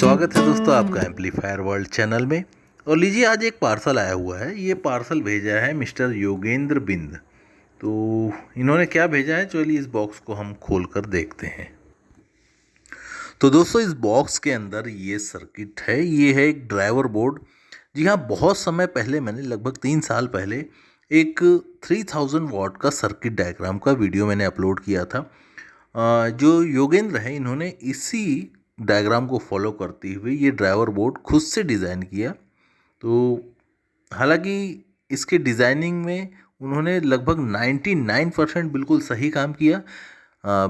स्वागत है दोस्तों आपका एम्पलीफायर वर्ल्ड चैनल में। और लीजिए आज एक पार्सल आया हुआ है। ये पार्सल भेजा है मिस्टर योगेंद्र बिंद। तो इन्होंने क्या भेजा है, चलिए इस बॉक्स को हम खोल कर देखते हैं। तो दोस्तों इस बॉक्स के अंदर ये सर्किट है, ये है एक ड्राइवर बोर्ड। जी हाँ, बहुत समय पहले मैंने लगभग 3 साल पहले एक 3000 वाट का सर्किट डायग्राम का वीडियो मैंने अपलोड किया था। जो योगेंद्र है इन्होंने इसी डायग्राम को फॉलो करते हुए ये ड्राइवर बोर्ड खुद से डिज़ाइन किया। तो हालांकि इसके डिज़ाइनिंग में उन्होंने लगभग 99% बिल्कुल सही काम किया।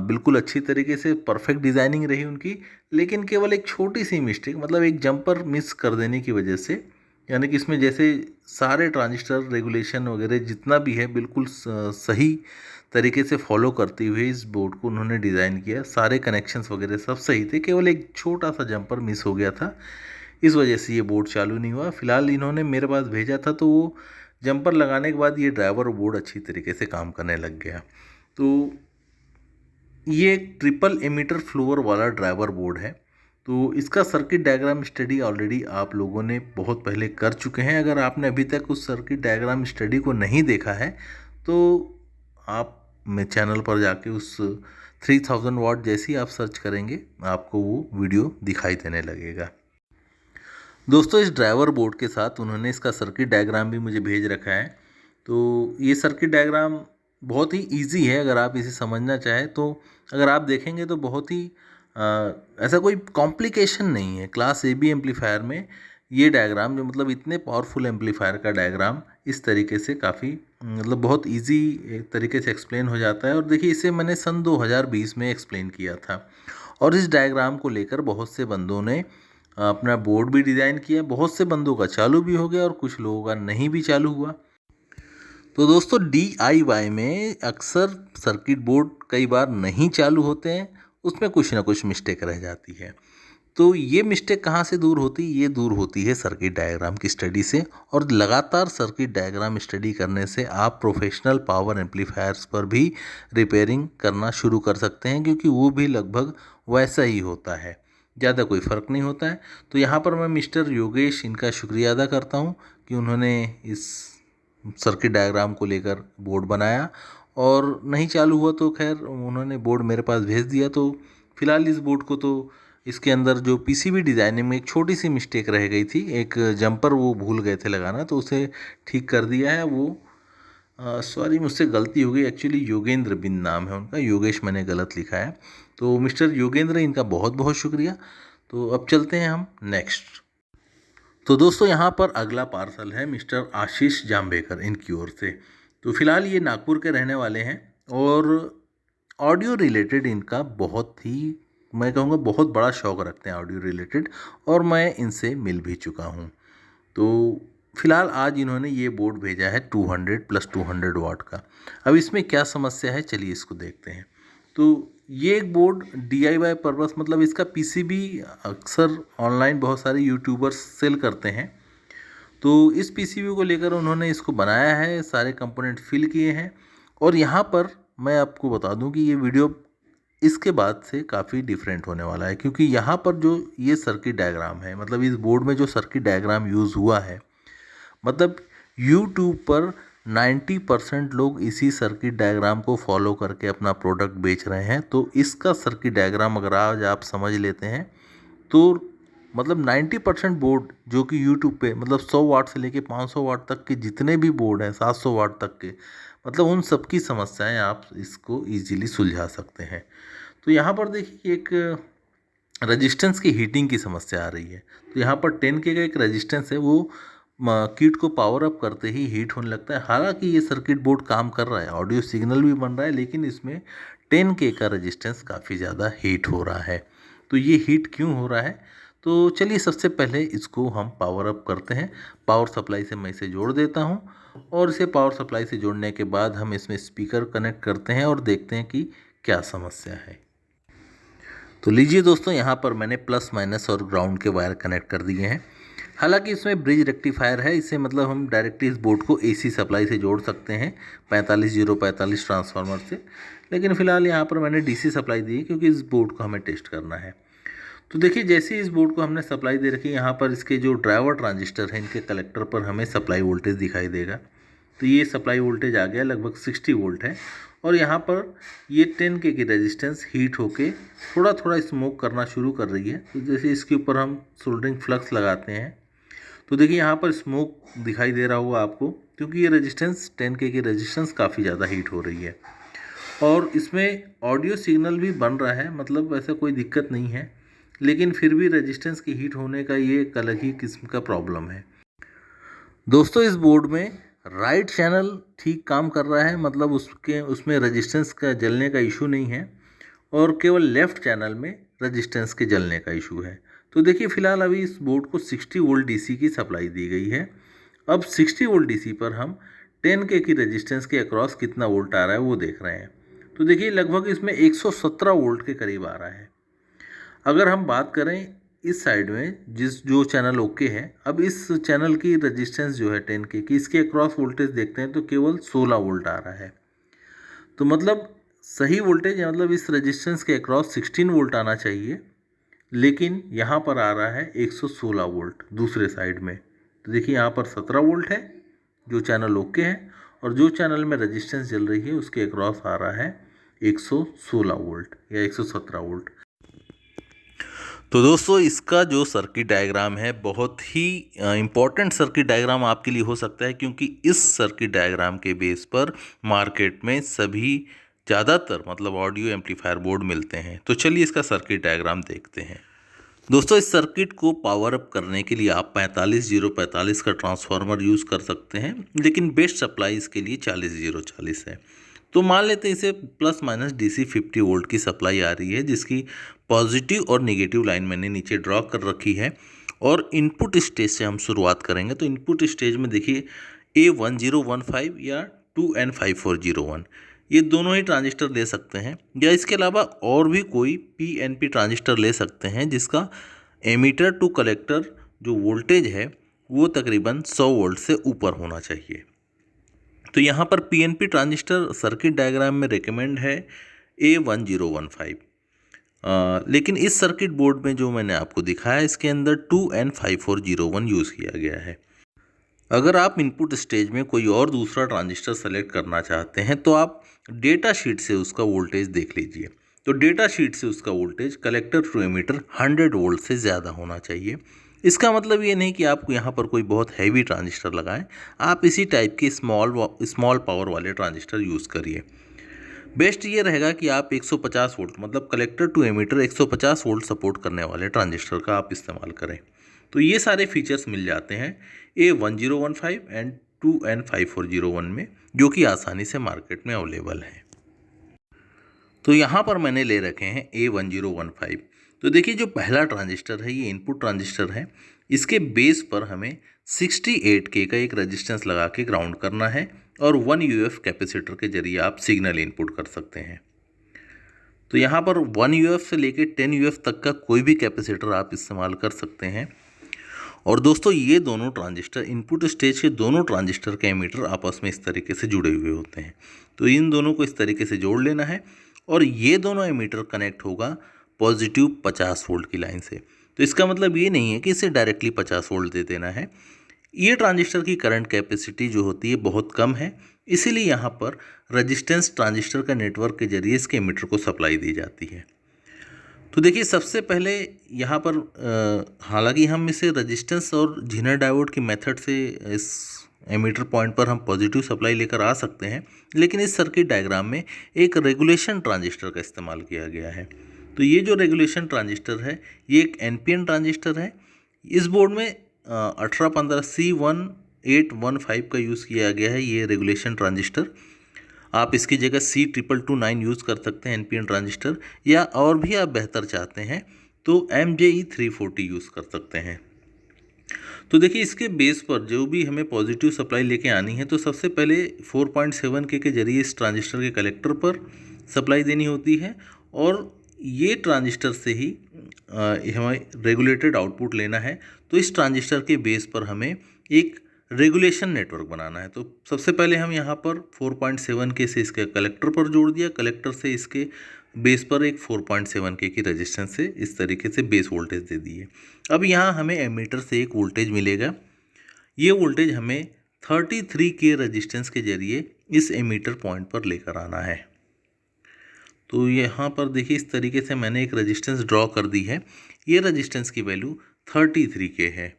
बिल्कुल अच्छी तरीके से परफेक्ट डिज़ाइनिंग रही उनकी, लेकिन केवल एक छोटी सी मिस्टेक, मतलब एक जंपर मिस कर देने की वजह से, यानी कि इसमें जैसे सारे ट्रांजिस्टर रेगुलेशन वगैरह जितना भी है बिल्कुल सही तरीके से फॉलो करते हुए इस बोर्ड को उन्होंने डिज़ाइन किया। सारे कनेक्शंस वगैरह सब सही थे, केवल एक छोटा सा जंपर मिस हो गया था। इस वजह से ये बोर्ड चालू नहीं हुआ। फिलहाल इन्होंने मेरे पास भेजा था, तो वो जंपर लगाने के बाद ये ड्राइवर बोर्ड अच्छी तरीके से काम करने लग गया। तो ये एक ट्रिपल एमीटर फ्लोअर वाला ड्राइवर बोर्ड है। तो इसका सर्किट डायग्राम स्टडी ऑलरेडी आप लोगों ने बहुत पहले कर चुके हैं। अगर आपने अभी तक उस सर्किट डायग्राम स्टडी को नहीं देखा है तो आप मेरे चैनल पर जाके उस 3000 वाट जैसी आप सर्च करेंगे आपको वो वीडियो दिखाई देने लगेगा। दोस्तों इस ड्राइवर बोर्ड के साथ उन्होंने इसका सर्किट डायग्राम भी मुझे भेज रखा है। तो ये सर्किट डायग्राम बहुत ही इजी है, अगर आप इसे समझना चाहें तो। अगर आप देखेंगे तो बहुत ही ऐसा कोई कॉम्प्लिकेशन नहीं है। क्लास AB एम्पलीफायर में ये डायग्राम, जो मतलब इतने पावरफुल एम्पलीफायर का डायग्राम इस तरीके से काफ़ी मतलब बहुत इजी तरीके से एक्सप्लेन हो जाता है। और देखिए इसे मैंने सन 2020 में एक्सप्लेन किया था, और इस डायग्राम को लेकर बहुत से बंदों ने अपना बोर्ड भी डिज़ाइन किया। बहुत से बंदों का चालू भी हो गया और कुछ लोगों का नहीं भी चालू हुआ। तो दोस्तों DIY में अक्सर सर्किट बोर्ड कई बार नहीं चालू होते हैं, उसमें कुछ ना कुछ मिस्टेक रह जाती है। तो ये मिस्टेक कहाँ से दूर होती है? ये दूर होती है सर्किट डायग्राम की स्टडी से। और लगातार सर्किट डायग्राम स्टडी करने से आप प्रोफेशनल पावर एम्पलीफायर्स पर भी रिपेयरिंग करना शुरू कर सकते हैं, क्योंकि वो भी लगभग वैसा ही होता है, ज़्यादा कोई फ़र्क नहीं होता है। तो यहाँ पर मैं मिस्टर योगेश इनका शुक्रिया अदा करता हूँ कि उन्होंने इस सर्किट डायग्राम को लेकर बोर्ड बनाया, और नहीं चालू हुआ तो खैर उन्होंने बोर्ड मेरे पास भेज दिया। तो फिलहाल इस बोर्ड को तो इसके अंदर जो PCB डिज़ाइनिंग में एक छोटी सी मिस्टेक रह गई थी, एक जंपर वो भूल गए थे लगाना, तो उसे ठीक कर दिया है। वो सॉरी मुझसे गलती हो गई, एक्चुअली योगेंद्र बिंद नाम है उनका, योगेश मैंने गलत लिखा है। तो मिस्टर योगेंद्र, इनका बहुत बहुत शुक्रिया। तो अब चलते हैं हम नेक्स्ट। तो दोस्तों यहाँ पर अगला पार्सल है मिस्टर आशीष जाम्बेकर इनकी ओर से। तो फिलहाल ये नागपुर के रहने वाले हैं, और ऑडियो रिलेटेड इनका बहुत ही, मैं कहूँगा बहुत बड़ा शौक़ रखते हैं ऑडियो रिलेटेड, और मैं इनसे मिल भी चुका हूँ। तो फिलहाल आज इन्होंने ये बोर्ड भेजा है 200 + 200 वाट का। अब इसमें क्या समस्या है, चलिए इसको देखते हैं। तो ये एक बोर्ड DIY पर्पस, मतलब इसका PCB अक्सर ऑनलाइन बहुत सारे यूट्यूबर्स सेल करते हैं। तो इस PCB को लेकर उन्होंने इसको बनाया है, सारे कंपोनेंट फिल किए हैं। और यहाँ पर मैं आपको बता दूं कि ये वीडियो इसके बाद से काफ़ी डिफरेंट होने वाला है, क्योंकि यहाँ पर जो ये सर्किट डायग्राम है, मतलब इस बोर्ड में जो सर्किट डायग्राम यूज़ हुआ है, मतलब यूट्यूब पर 90% लोग इसी सर्किट डायग्राम को फॉलो करके अपना प्रोडक्ट बेच रहे हैं। तो इसका सर्किट डायग्राम अगर आज आप समझ लेते हैं तो मतलब 90% बोर्ड जो कि यूट्यूब पे, मतलब 100 वाट से लेके 500 वाट तक के जितने भी बोर्ड हैं, 700 वाट तक के, मतलब उन सब की समस्याएं आप इसको इजीली सुलझा सकते हैं। तो यहाँ पर देखिए एक रेजिस्टेंस की हीटिंग की समस्या आ रही है। तो यहाँ पर 10K का एक रेजिस्टेंस है, वो किट को पावर अप करते ही हीट होने लगता है। हालांकि ये सर्किट बोर्ड काम कर रहा है, ऑडियो सिग्नल भी बन रहा है, लेकिन इसमें 10K का रेजिस्टेंस काफ़ी ज़्यादा हीट हो रहा है। तो ये हीट क्यों हो रहा है? तो चलिए सबसे पहले इसको हम पावर अप करते हैं। पावर सप्लाई से मैं इसे जोड़ देता हूँ, और इसे पावर सप्लाई से जोड़ने के बाद हम इसमें स्पीकर कनेक्ट करते हैं और देखते हैं कि क्या समस्या है। तो लीजिए दोस्तों, यहाँ पर मैंने प्लस माइनस और ग्राउंड के वायर कनेक्ट कर दिए हैं। हालांकि इसमें ब्रिज रेक्टिफायर है, इसे मतलब हम डायरेक्टली इस बोर्ड को AC सप्लाई से जोड़ सकते हैं 45045 ट्रांसफार्मर से, लेकिन फ़िलहाल यहाँ पर मैंने DC सप्लाई दी है क्योंकि इस बोर्ड को हमें टेस्ट करना है। तो देखिए जैसे इस बोर्ड को हमने सप्लाई दे रखी है, यहाँ पर इसके जो ड्राइवर ट्रांजिस्टर हैं इनके कलेक्टर पर हमें सप्लाई वोल्टेज दिखाई देगा। तो ये सप्लाई वोल्टेज आ गया, लगभग 60 वोल्ट है। और यहाँ पर ये 10K की रेजिस्टेंस हीट होके थोड़ा थोड़ा स्मोक करना शुरू कर रही है। तो जैसे इसके ऊपर हम सोल्डरिंग फ्लक्स लगाते हैं तो देखिए यहाँ पर स्मोक दिखाई दे रहा होगा आपको, क्योंकि ये रेजिस्टेंस 10K की रेजिस्टेंस काफ़ी ज़्यादा हीट हो रही है। और इसमें ऑडियो सिग्नल भी बन रहा है, मतलब वैसा कोई दिक्कत नहीं है, लेकिन फिर भी रेजिस्टेंस की हीट होने का ये एक अलग ही किस्म का प्रॉब्लम है। दोस्तों इस बोर्ड में राइट चैनल ठीक काम कर रहा है, मतलब उसमें रेजिस्टेंस का जलने का इशू नहीं है, और केवल लेफ़्ट चैनल में रेजिस्टेंस के जलने का इशू है। तो देखिए फ़िलहाल अभी इस बोर्ड को 60 वोल्ट डीसी की सप्लाई दी गई है। अब 60 वोल्ट डीसी पर हम 10K की रेजिस्टेंस के अक्रॉस कितना वोल्ट आ रहा है वो देख रहे हैं। तो देखिए लगभग इसमें 117 वोल्ट के करीब आ रहा है। अगर हम बात करें इस साइड में जो चैनल ओके है, अब इस चैनल की रेजिस्टेंस जो है 10K की, इसके अक्रॉस वोल्टेज देखते हैं तो केवल 16 वोल्ट आ रहा है। तो मतलब सही वोल्टेज है, मतलब इस रेजिस्टेंस के अक्रॉस 16 वोल्ट आना चाहिए, लेकिन यहाँ पर आ रहा है 116 वोल्ट दूसरे साइड में। तो देखिए यहाँ पर 17 वोल्ट है जो चैनल ओके है, और जो चैनल में रेजिस्टेंस जल रही है उसके अक्रॉस आ रहा है 116 वोल्ट या 117 वोल्ट। तो दोस्तों इसका जो सर्किट डायग्राम है बहुत ही इम्पॉर्टेंट सर्किट डायग्राम आपके लिए हो सकता है, क्योंकि इस सर्किट डायग्राम के बेस पर मार्केट में सभी ज़्यादातर मतलब ऑडियो एम्पलीफायर बोर्ड मिलते हैं। तो चलिए इसका सर्किट डायग्राम देखते हैं। दोस्तों इस सर्किट को पावर अप करने के लिए आप 45045 का ट्रांसफार्मर यूज़ कर सकते हैं, लेकिन बेस्ट सप्लाई इसके लिए 40040 है। तो मान लेते हैं इसे प्लस माइनस DC 50 वोल्ट की सप्लाई आ रही है, जिसकी पॉजिटिव और नेगेटिव लाइन मैंने नीचे ड्रॉ कर रखी है। और इनपुट स्टेज से हम शुरुआत करेंगे। तो इनपुट स्टेज में देखिए A1015 या 2N5401 ये दोनों ही ट्रांजिस्टर ले सकते हैं, या इसके अलावा और भी कोई PNP ट्रांजिस्टर ले सकते हैं जिसका एमीटर टू कलेक्टर जो वोल्टेज है वो तकरीबन 100 वोल्ट से ऊपर होना चाहिए। तो यहाँ पर PNP ट्रांजिस्टर सर्किट डायग्राम में रिकमेंड है A1015, लेकिन इस सर्किट बोर्ड में जो मैंने आपको दिखाया इसके अंदर 2N5401 यूज़ किया गया है। अगर आप इनपुट स्टेज में कोई और दूसरा ट्रांजिस्टर सेलेक्ट करना चाहते हैं तो आप डेटा शीट से उसका वोल्टेज देख लीजिए। तो डेटा शीट से उसका voltage collector to emitter 100 volt से ज़्यादा होना चाहिए। इसका मतलब ये नहीं कि आप यहाँ पर कोई बहुत हैवी ट्रांजिस्टर लगाएं, आप इसी टाइप के स्मॉल पावर वाले ट्रांजिस्टर यूज़ करिए। बेस्ट ये रहेगा कि आप 150 वोल्ट मतलब collector to emitter 150 volt support करने वाले ट्रांजिस्टर का आप इस्तेमाल करें। तो ये सारे फीचर्स मिल जाते हैं A1015 एंड 2N5401 में, जो कि आसानी से मार्केट में अवेलेबल है। तो यहाँ पर मैंने ले रखे हैं A1015। तो देखिए जो पहला ट्रांजिस्टर है ये इनपुट ट्रांजिस्टर है। इसके बेस पर हमें 68K का एक रेजिस्टेंस लगा के ग्राउंड करना है, और 1 UF कैपेसिटर के जरिए आप सिग्नल इनपुट कर सकते हैं। तो यहाँ पर 1 UF से लेके 10 UF तक का कोई भी कैपेसिटर आप इस्तेमाल कर सकते हैं। और दोस्तों ये दोनों ट्रांजिस्टर इनपुट स्टेज के दोनों ट्रांजिस्टर के एमीटर आपस में इस तरीके से जुड़े हुए होते हैं। तो इन दोनों को इस तरीके से जोड़ लेना है, और ये दोनों एमीटर कनेक्ट होगा पॉजिटिव 50 वोल्ट की लाइन से। तो इसका मतलब ये नहीं है कि इसे डायरेक्टली 50 वोल्ट दे देना है। ये ट्रांजिस्टर की करंट कैपेसिटी जो होती है बहुत कम है, इसीलिए यहाँ पर रेजिस्टेंस ट्रांजिस्टर का नेटवर्क के जरिए इसके एमीटर को सप्लाई दी जाती है। तो देखिए सबसे पहले यहाँ पर हालांकि हम इसे रेजिस्टेंस और झीनर डायोड की मेथड से इस एमीटर पॉइंट पर हम पॉजिटिव सप्लाई लेकर आ सकते हैं, लेकिन इस सर्किट डायग्राम में एक रेगुलेशन ट्रांजिस्टर का इस्तेमाल किया गया है। तो ये जो रेगुलेशन ट्रांजिस्टर है ये एक NPN ट्रांजिस्टर है। इस बोर्ड में 1815 C1815 का यूज़ किया गया है ये रेगुलेशन ट्रांजिस्टर। आप इसकी जगह C2229 यूज़ कर सकते हैं NPN ट्रांजिस्टर, या और भी आप बेहतर चाहते हैं तो MJE340 यूज़ कर सकते हैं। तो देखिए इसके बेस पर जो भी हमें पॉजिटिव सप्लाई लेके आनी है, तो सबसे पहले 4.7K के जरिए इस ट्रांजिस्टर के कलेक्टर पर सप्लाई देनी होती है, और ये ट्रांजिस्टर से ही हमें रेगुलेटेड आउटपुट लेना है। तो इस ट्रांजिस्टर के बेस पर हमें एक रेगुलेशन नेटवर्क बनाना है। तो सबसे पहले हम यहाँ पर 4.7K से इसके कलेक्टर पर जोड़ दिया, कलेक्टर से इसके बेस पर एक 4.7 के की रेजिस्टेंस से इस तरीके से बेस वोल्टेज दे दी है। अब यहाँ हमें एमीटर से एक वोल्टेज मिलेगा। ये वोल्टेज हमें 33 के रेजिस्टेंस के जरिए इस एमीटर पॉइंट पर लेकर आना है। तो यहाँ पर देखिए इस तरीके से मैंने एक रेजिस्टेंस ड्रॉ कर दी है। ये रेजिस्टेंस की वैल्यू 33 के है।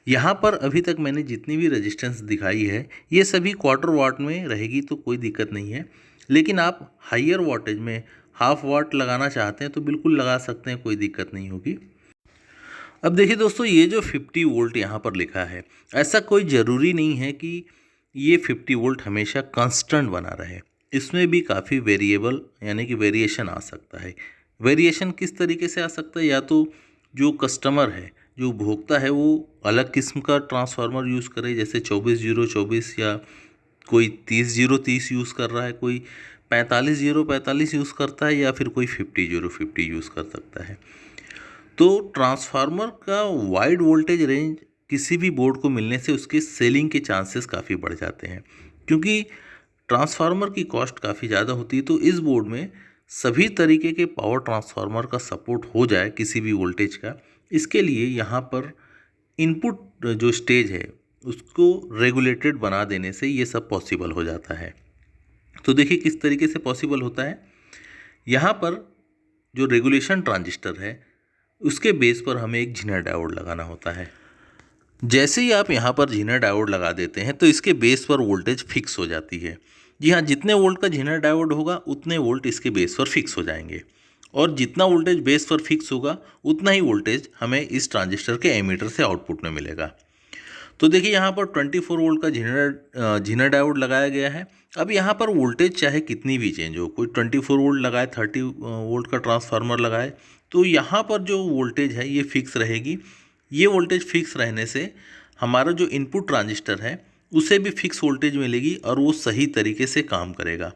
यहाँ पर अभी तक मैंने जितनी भी रेजिस्टेंस दिखाई है ये सभी क्वार्टर वाट में रहेगी तो कोई दिक्कत नहीं है, लेकिन आप हायर वाटेज में हाफ वाट लगाना चाहते हैं तो बिल्कुल लगा सकते हैं, कोई दिक्कत नहीं होगी। अब देखिए दोस्तों, ये जो 50 वोल्ट यहाँ पर लिखा है, ऐसा कोई ज़रूरी नहीं है कि ये 50 वोल्ट हमेशा कांस्टेंट बना रहे। इसमें भी काफ़ी वेरिएबल यानी कि वेरिएशन आ सकता है। वेरिएशन किस तरीके से आ सकता है, या तो जो कस्टमर है, जो उपभोक्ता है, वो अलग किस्म का ट्रांसफार्मर यूज़ करे, जैसे 24-0-24 या कोई 30-0-30 यूज़ कर रहा है, कोई 45-0-45 यूज़ करता है, या फिर कोई 50-0-50 यूज़ कर सकता है। तो ट्रांसफार्मर का वाइड वोल्टेज रेंज किसी भी बोर्ड को मिलने से उसके सेलिंग के चांसेस काफ़ी बढ़ जाते हैं, क्योंकि ट्रांसफार्मर की कॉस्ट काफ़ी ज़्यादा होती है। तो इस बोर्ड में सभी तरीके के पावर ट्रांसफार्मर का सपोर्ट हो जाए किसी भी वोल्टेज का, इसके लिए यहाँ पर इनपुट जो स्टेज है उसको रेगुलेटेड बना देने से ये सब पॉसिबल हो जाता है। तो देखिए किस तरीके से पॉसिबल होता है। यहाँ पर जो रेगुलेशन ट्रांजिस्टर है उसके बेस पर हमें एक झीनर डायोड लगाना होता है। जैसे ही आप यहाँ पर झीनर डायोड लगा देते हैं तो इसके बेस पर वोल्टेज फिक्स हो जाती है। जी हाँ, जितने वोल्ट का झीनर डायोड होगा उतने वोल्ट इसके बेस पर फिक्स हो जाएंगे, और जितना वोल्टेज बेस पर फिक्स होगा उतना ही वोल्टेज हमें इस ट्रांजिस्टर के एमीटर से आउटपुट में मिलेगा। तो देखिए यहाँ पर 24 वोल्ट का झीनर डायोड लगाया गया है। अब यहाँ पर वोल्टेज चाहे कितनी भी चेंज हो, कोई 24 वोल्ट लगाए, 30 वोल्ट का ट्रांसफार्मर लगाए, तो यहाँ पर जो वोल्टेज है ये फिक्स रहेगी। ये वोल्टेज फिक्स रहने से हमारा जो इनपुट ट्रांजिस्टर है उसे भी फिक्स वोल्टेज मिलेगी और वो सही तरीके से काम करेगा।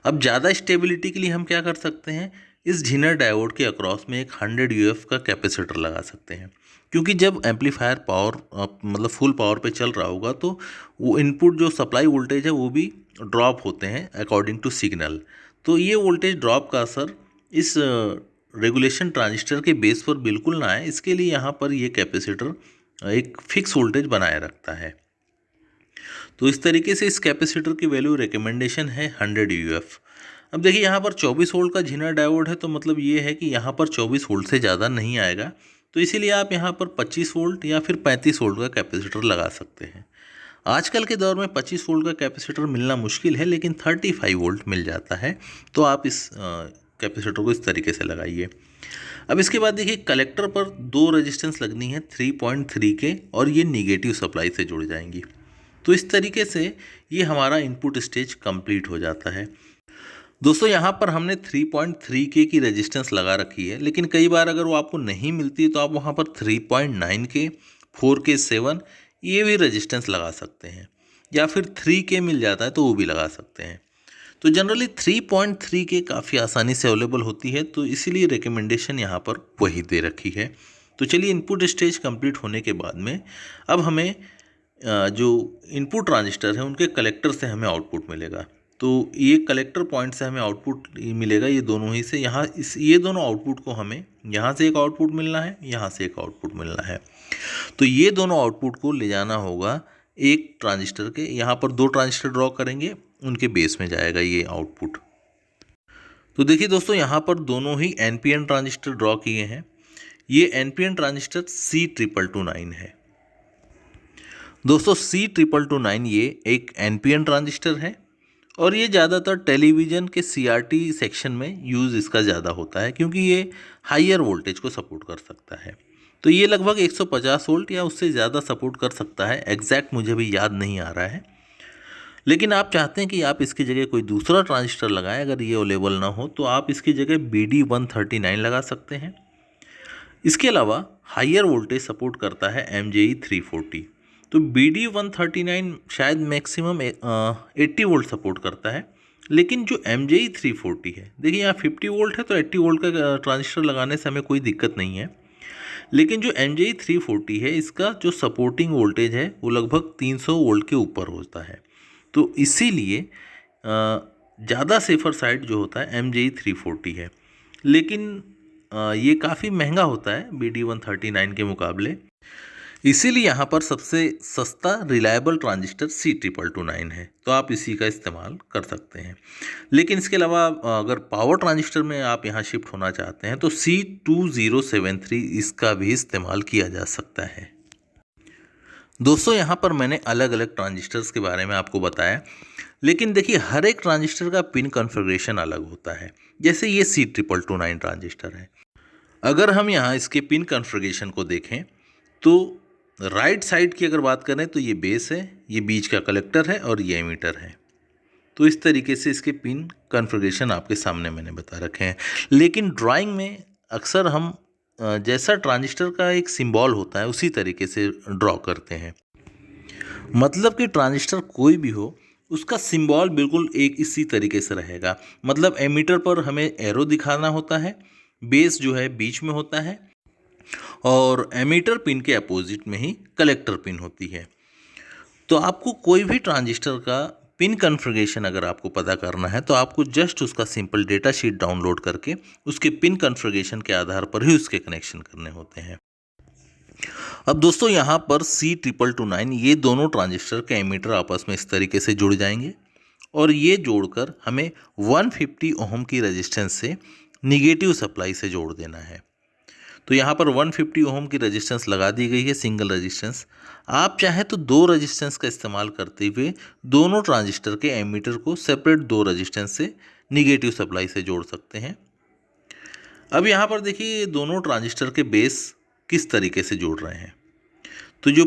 अब ज़्यादा स्टेबिलिटी के लिए हम क्या कर सकते हैं, इस झीनर डायोड के अक्रॉस में एक 100 UF का कैपेसिटर लगा सकते हैं, क्योंकि जब एम्पलीफायर पावर मतलब फुल पावर पे चल रहा होगा तो वो इनपुट जो सप्लाई वोल्टेज है वो भी ड्रॉप होते हैं अकॉर्डिंग टू सिग्नल। तो ये वोल्टेज ड्रॉप का असर इस रेगुलेशन ट्रांजिस्टर के बेस पर बिल्कुल ना आए, इसके लिए यहाँ पर ये कैपेसिटर एक फिक्स वोल्टेज बनाए रखता है। तो इस तरीके से इस कैपेसिटर की वैल्यू रिकमेंडेशन है 100 UF। अब देखिए यहाँ पर 24 वोल्ट का झीनर डायोड है, तो मतलब ये है कि यहाँ पर 24 वोल्ट से ज़्यादा नहीं आएगा, तो इसीलिए आप यहाँ पर 25 वोल्ट या फिर 35 वोल्ट का कैपेसिटर लगा सकते हैं। आजकल के दौर में 25 वोल्ट का कैपेसिटर मिलना मुश्किल है, लेकिन 35 वोल्ट मिल जाता है, तो आप इस कैपेसिटर को इस तरीके से लगाइए। अब इसके बाद देखिए कलेक्टर पर 2 रेजिस्टेंस लगनी है 3.3 के, और ये निगेटिव सप्लाई से जुड़ जाएंगी। तो इस तरीके से ये हमारा इनपुट स्टेज कंप्लीट हो जाता है। दोस्तों यहाँ पर हमने 3.3 के की रेजिस्टेंस लगा रखी है, लेकिन कई बार अगर वो आपको नहीं मिलती तो आप वहाँ पर 3.9 के, 4 के, 7 ये भी रेजिस्टेंस लगा सकते हैं, या फिर 3 के मिल जाता है तो वो भी लगा सकते हैं। तो जनरली 3.3 के काफ़ी आसानी से अवेलेबल होती है, तो इसीलिए रिकमेंडेशन यहाँ पर वही दे रखी है। तो चलिए इनपुट स्टेज कंप्लीट होने के बाद में अब हमें जो इनपुट ट्रांजिस्टर है उनके कलेक्टर से हमें आउटपुट मिलेगा। तो ये कलेक्टर पॉइंट से हमें आउटपुट मिलेगा, ये दोनों ही से। यहाँ ये दोनों आउटपुट को हमें यहाँ से एक आउटपुट मिलना है, यहाँ से एक आउटपुट मिलना है। तो ये दोनों आउटपुट को ले जाना होगा एक ट्रांजिस्टर के, यहाँ पर 2 ट्रांजिस्टर ड्रॉ करेंगे, उनके बेस में जाएगा ये आउटपुट। तो देखिए दोस्तों यहाँ पर दोनों ही NPN ट्रांजिस्टर ड्रॉ किए हैं। ये NPN ट्रांजिस्टर C229 है। दोस्तों C229 ये एक NPN ट्रांजिस्टर है, और ये ज़्यादातर टेलीविज़न के CRT सेक्शन में यूज़ इसका ज़्यादा होता है, क्योंकि ये हायर वोल्टेज को सपोर्ट कर सकता है। तो ये लगभग 150 वोल्ट या उससे ज़्यादा सपोर्ट कर सकता है, एग्जैक्ट मुझे भी याद नहीं आ रहा है। लेकिन आप चाहते हैं कि आप इसकी जगह कोई दूसरा ट्रांजिस्टर लगाएं, अगर ये अवेलेबल ना हो तो आप इसकी जगह BD139 लगा सकते हैं। इसके अलावा हायर वोल्टेज सपोर्ट करता है MJE 340। तो BD139 शायद मैक्सिमम 80 वोल्ट सपोर्ट करता है, लेकिन जो MJE 340 है, देखिए यहाँ 50 वोल्ट है तो 80 वोल्ट का ट्रांजिस्टर लगाने से हमें कोई दिक्कत नहीं है। लेकिन जो MJE 340 है इसका जो सपोर्टिंग वोल्टेज है वो लगभग 300 वोल्ट के ऊपर होता है। तो इसीलिए ज़्यादा सेफर साइड जो होता है MJE 340 है, लेकिन ये काफ़ी महंगा होता है BD 139 के मुकाबले। इसीलिए यहाँ पर सबसे सस्ता रिलायबल ट्रांजिस्टर C222 है, तो आप इसी का इस्तेमाल कर सकते हैं। लेकिन इसके अलावा अगर पावर ट्रांजिस्टर में आप यहाँ शिफ्ट होना चाहते हैं तो C2073 इसका भी इस्तेमाल किया जा सकता है। दोस्तों, यहाँ पर मैंने अलग अलग ट्रांजिस्टर्स के बारे में आपको बताया, लेकिन देखिए हर एक ट्रांजिस्टर का पिन कॉन्फ़िगरेशन अलग होता है। जैसे ये C222 ट्रांजिस्टर है, अगर हम यहाँ इसके पिन कॉन्फ़िगरेशन को देखें तो राइट साइड की अगर बात करें तो ये बेस है, ये बीच का कलेक्टर है और ये एमीटर है। तो इस तरीके से इसके पिन कॉन्फ़िगरेशन आपके सामने मैंने बता रखे हैं। लेकिन ड्राइंग में अक्सर हम जैसा ट्रांजिस्टर का एक सिंबल होता है उसी तरीके से ड्रॉ करते हैं। मतलब कि ट्रांजिस्टर कोई भी हो उसका सिंबल बिल्कुल एक इसी तरीके से रहेगा। मतलब एमीटर पर हमें एरो दिखाना होता है, बेस जो है बीच में होता है और एमीटर पिन के अपोजिट में ही कलेक्टर पिन होती है। तो आपको कोई भी ट्रांजिस्टर का पिन कॉन्फ़िगरेशन अगर आपको पता करना है तो आपको जस्ट उसका सिंपल डेटा शीट डाउनलोड करके उसके पिन कॉन्फ़िगरेशन के आधार पर ही उसके कनेक्शन करने होते हैं। अब दोस्तों, यहाँ पर C222 ये दोनों ट्रांजिस्टर के एमीटर आपस में इस तरीके से जुड़ जाएंगे और ये जोड़कर हमें 150 ओम की रेजिस्टेंस से निगेटिव सप्लाई से जोड़ देना है। तो यहाँ पर 150 ओम की रेजिस्टेंस लगा दी गई है, सिंगल रेजिस्टेंस। आप चाहें तो दो रेजिस्टेंस का इस्तेमाल करते हुए दोनों ट्रांजिस्टर के एमीटर को सेपरेट दो रेजिस्टेंस से निगेटिव सप्लाई से जोड़ सकते हैं। अब यहाँ पर देखिए दोनों ट्रांजिस्टर के बेस किस तरीके से जोड़ रहे हैं। तो जो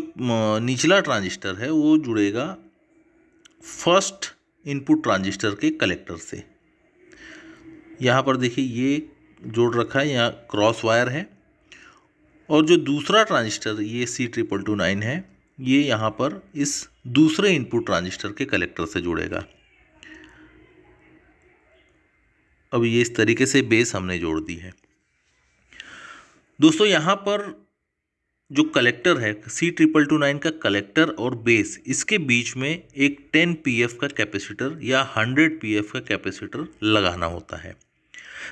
निचला ट्रांजिस्टर है वो जुड़ेगा फर्स्ट इनपुट ट्रांजिस्टर के कलेक्टर से। यहाँ पर देखिए ये जोड़ रखा है, यहाँ क्रॉस वायर है। और जो दूसरा ट्रांजिस्टर ये C222 है, ये यहाँ पर इस दूसरे इनपुट ट्रांजिस्टर के कलेक्टर से जुड़ेगा। अब ये इस तरीके से बेस हमने जोड़ दी है। दोस्तों, यहाँ पर जो कलेक्टर है C222 का कलेक्टर और बेस, इसके बीच में एक 10 pf का कैपेसिटर या 100 pf का कैपेसिटर लगाना होता है।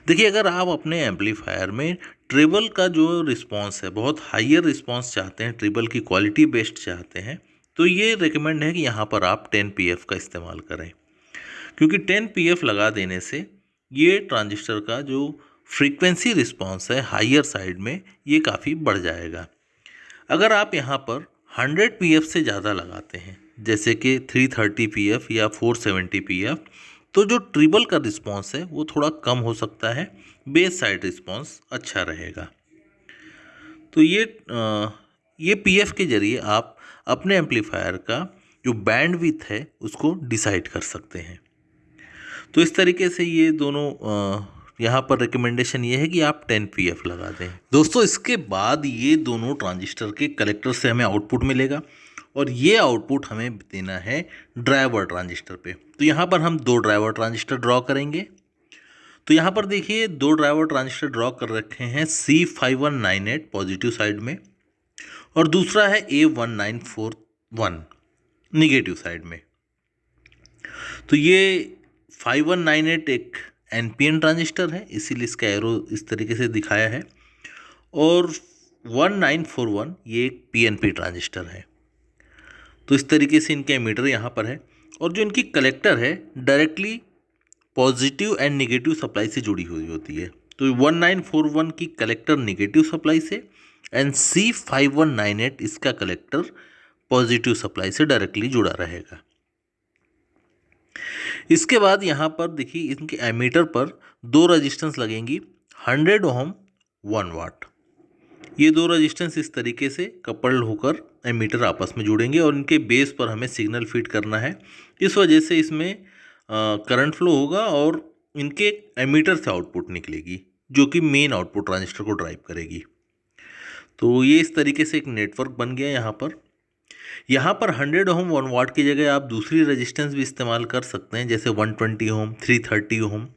देखिए अगर आप अपने एम्पलीफायर में ट्रिबल का जो रिस्पांस है, बहुत हाइयर रिस्पांस चाहते हैं, ट्रिबल की क्वालिटी बेस्ड चाहते हैं, तो ये रिकमेंड है कि यहाँ पर आप 10 pf का इस्तेमाल करें, क्योंकि 10 pf लगा देने से ये ट्रांजिस्टर का जो फ्रीक्वेंसी रिस्पांस है हाइयर साइड में ये काफ़ी बढ़ जाएगा। अगर आप यहाँ पर 100 pf से ज़्यादा लगाते हैं, जैसे कि 330 pf या 470 pf, तो जो ट्रिबल का रिस्पांस है वो थोड़ा कम हो सकता है, बेस साइड रिस्पांस अच्छा रहेगा। तो ये पीएफ के ज़रिए आप अपने एम्पलीफायर का जो बैंडविड्थ है उसको डिसाइड कर सकते हैं। तो इस तरीके से ये दोनों यहाँ पर रिकमेंडेशन ये है कि आप 10 pf लगा दें। दोस्तों, इसके बाद ये दोनों ट्रांजिस्टर के कलेक्टर से हमें आउटपुट मिलेगा और ये आउटपुट हमें देना है ड्राइवर ट्रांजिस्टर पे। तो यहाँ पर हम दो ड्राइवर ट्रांजिस्टर ड्रॉ करेंगे। तो यहाँ पर देखिए दो ड्राइवर ट्रांजिस्टर ड्रॉ कर रखे हैं C5198 पॉजिटिव साइड में और दूसरा है A1941 निगेटिव साइड में। तो ये 5198 एक NPN ट्रांजिस्टर है, इसीलिए इसका एरो इस तरीके से दिखाया है, और 1941 ये एक PNP ट्रांजिस्टर है। तो इस तरीके से इनके एमीटर यहाँ पर है और जो इनकी कलेक्टर है directly positive and negative supply से जुड़ी हुई होती है। तो 1941 की कलेक्टर निगेटिव सप्लाई से एंड C5198 इसका कलेक्टर पॉजिटिव सप्लाई से डायरेक्टली जुड़ा रहेगा। इसके बाद यहाँ पर देखिए इनके एमीटर पर दो रेजिस्टेंस लगेंगी 100 ओम 1 वाट। ये दो रेजिस्टेंस इस तरीके से कपल्ड होकर एमीटर आपस में जुड़ेंगे और इनके बेस पर हमें सिग्नल फीड करना है। इस वजह से इसमें करंट फ्लो होगा और इनके एमीटर से आउटपुट निकलेगी जो कि मेन आउटपुट ट्रांजिस्टर को ड्राइव करेगी। तो ये इस तरीके से एक नेटवर्क बन गया। यहाँ पर 100 ओम 1 वाट की जगह आप दूसरी रेजिस्टेंस भी इस्तेमाल कर सकते हैं, जैसे 120 ओम 330 ओम।